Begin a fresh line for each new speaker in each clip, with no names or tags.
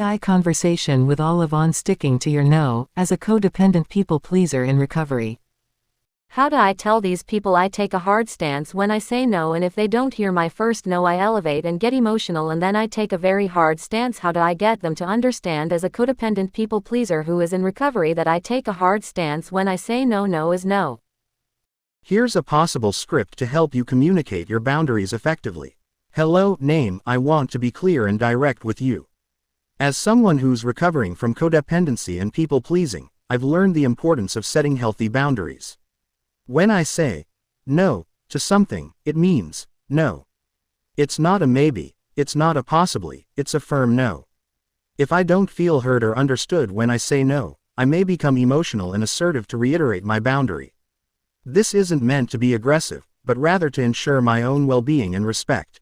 I conversation with Olive on sticking to your no, as a codependent people pleaser in recovery.
How do I tell these people I take a hard stance when I say no, and if they don't hear my first no I elevate and get emotional and then I take a very hard stance? How do I get them to understand as a codependent people pleaser who is in recovery that I take a hard stance when I say no? No is no.
Here's a possible script to help you communicate your boundaries effectively. Hello, name, I want to be clear and direct with you. As someone who's recovering from codependency and people pleasing, I've learned the importance of setting healthy boundaries. When I say no to something, it means no. It's not a maybe, it's not a possibly, it's a firm no. If I don't feel heard or understood when I say no, I may become emotional and assertive to reiterate my boundary. This isn't meant to be aggressive, but rather to ensure my own well-being and respect.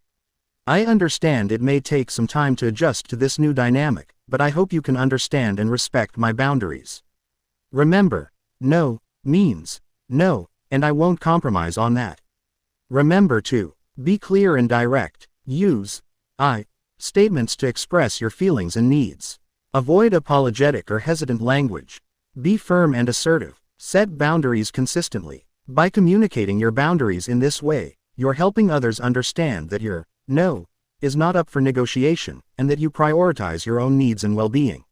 I understand it may take some time to adjust to this new dynamic, but I hope you can understand and respect my boundaries. Remember, no means no, and I won't compromise on that. Remember to be clear and direct. Use I statements to express your feelings and needs. Avoid apologetic or hesitant language. Be firm and assertive. Set boundaries consistently. By communicating your boundaries in this way, you're helping others understand that your no is not up for negotiation, and that you prioritize your own needs and well-being.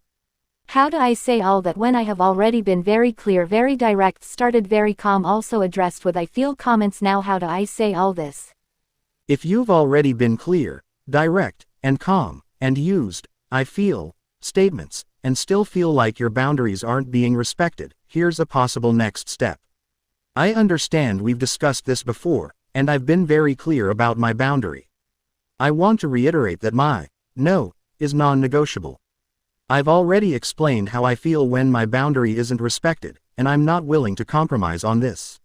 How do I say all that when I have already been very clear, very direct, started very calm, also addressed with I feel comments? Now how do I say all this?
If you've already been clear, direct, and calm, and used I feel statements, and still feel like your boundaries aren't being respected, here's a possible next step. I understand we've discussed this before, and I've been very clear about my boundary. I want to reiterate that my no is non-negotiable. I've already explained how I feel when my boundary isn't respected, and I'm not willing to compromise on this.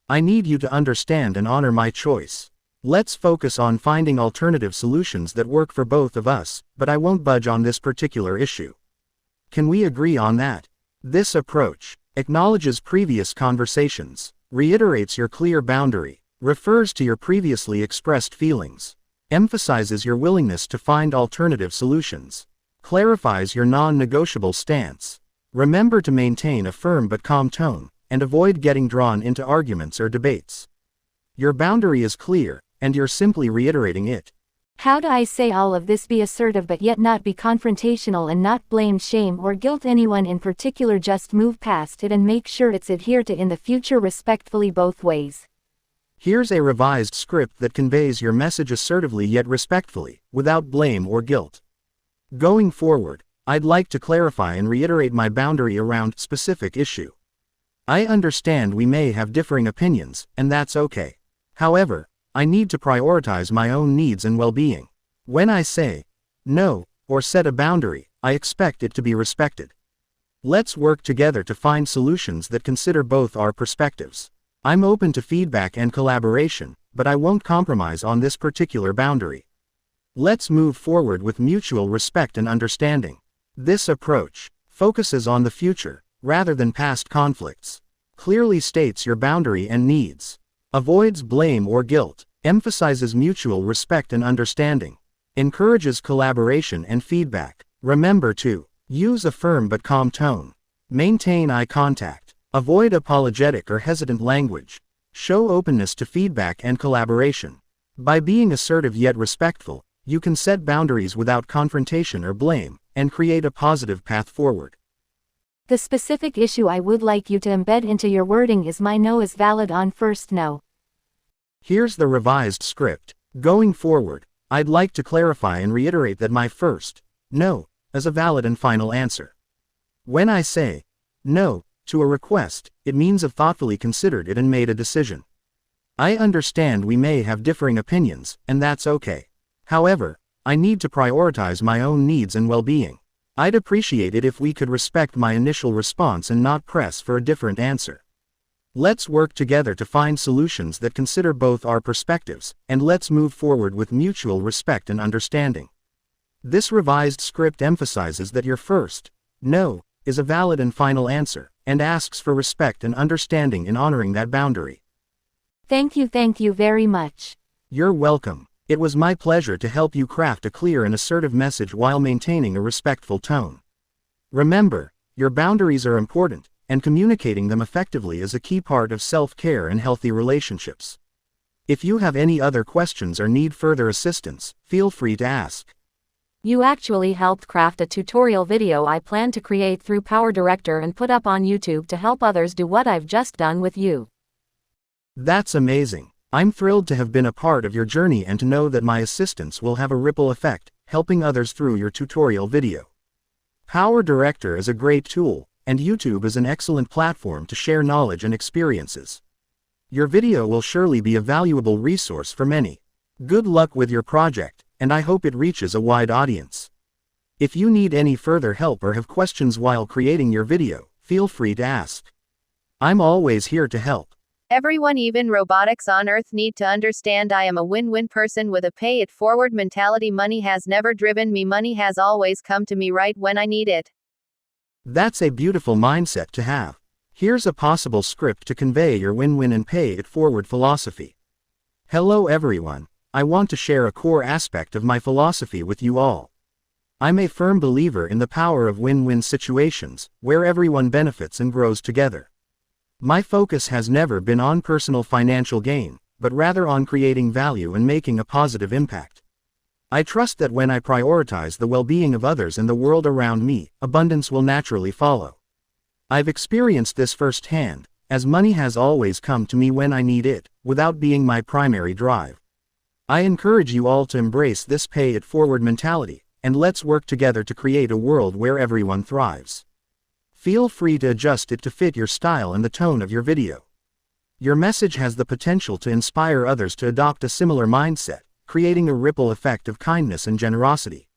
I need you to understand and honor my choice. Let's focus on finding alternative solutions that work for both of us, but I won't budge on this particular issue. Can we agree on that? This approach acknowledges previous conversations, reiterates your clear boundary, refers to your previously expressed feelings, emphasizes your willingness to find alternative solutions, clarifies your non-negotiable stance. Remember to maintain a firm but calm tone, and avoid getting drawn into arguments or debates. Your boundary is clear, and you're simply reiterating it.
How do I say all of this? Be assertive but yet not be confrontational, and not blame, shame, or guilt anyone in particular. Just move past it and make sure it's adhered to in the future respectfully both ways.
Here's a revised script that conveys your message assertively yet respectfully, without blame or guilt. Going forward, I'd like to clarify and reiterate my boundary around specific issue. I understand we may have differing opinions, and that's okay. However, I need to prioritize my own needs and well-being. When I say no, or set a boundary, I expect it to be respected. Let's work together to find solutions that consider both our perspectives. I'm open to feedback and collaboration, but I won't compromise on this particular boundary. Let's move forward with mutual respect and understanding. This approach focuses on the future, rather than past conflicts, clearly states your boundary and needs, avoids blame or guilt, emphasizes mutual respect and understanding, encourages collaboration and feedback. Remember to use a firm but calm tone, maintain eye contact, avoid apologetic or hesitant language, show openness to feedback and collaboration. By being assertive yet respectful, you can set boundaries without confrontation or blame, and create a positive path forward.
The specific issue I would like you to embed into your wording is my no is valid on first no.
Here's the revised script. Going forward, I'd like to clarify and reiterate that my first no is a valid and final answer. When I say no to a request, it means I've thoughtfully considered it and made a decision. I understand we may have differing opinions, and that's okay. However, I need to prioritize my own needs and well-being. I'd appreciate it if we could respect my initial response and not press for a different answer. Let's work together to find solutions that consider both our perspectives, and let's move forward with mutual respect and understanding. This revised script emphasizes that your first no is a valid and final answer, and asks for respect and understanding in honoring that boundary.
Thank you very much.
You're welcome. It was my pleasure to help you craft a clear and assertive message while maintaining a respectful tone. Remember, your boundaries are important, and communicating them effectively is a key part of self-care and healthy relationships. If you have any other questions or need further assistance, feel free to ask.
You actually helped craft a tutorial video I plan to create through Power Director and put up on YouTube to help others do what I've just done with you.
That's amazing. I'm thrilled to have been a part of your journey and to know that my assistance will have a ripple effect, helping others through your tutorial video. Power Director is a great tool, and YouTube is an excellent platform to share knowledge and experiences. Your video will surely be a valuable resource for many. Good luck with your project, and I hope it reaches a wide audience. If you need any further help or have questions while creating your video, feel free to ask. I'm always here to help.
Everyone, even robotics on Earth, need to understand I am a win-win person with a pay-it-forward mentality. Money has never driven me, money has always come to me right when I need it.
That's a beautiful mindset to have. Here's a possible script to convey your win-win and pay-it-forward philosophy. Hello everyone, I want to share a core aspect of my philosophy with you all. I'm a firm believer in the power of win-win situations, where everyone benefits and grows together. My focus has never been on personal financial gain, but rather on creating value and making a positive impact. I trust that when I prioritize the well-being of others and the world around me, abundance will naturally follow. I've experienced this firsthand, as money has always come to me when I need it, without being my primary drive. I encourage you all to embrace this pay-it-forward mentality, and let's work together to create a world where everyone thrives. Feel free to adjust it to fit your style and the tone of your video. Your message has the potential to inspire others to adopt a similar mindset, creating a ripple effect of kindness and generosity.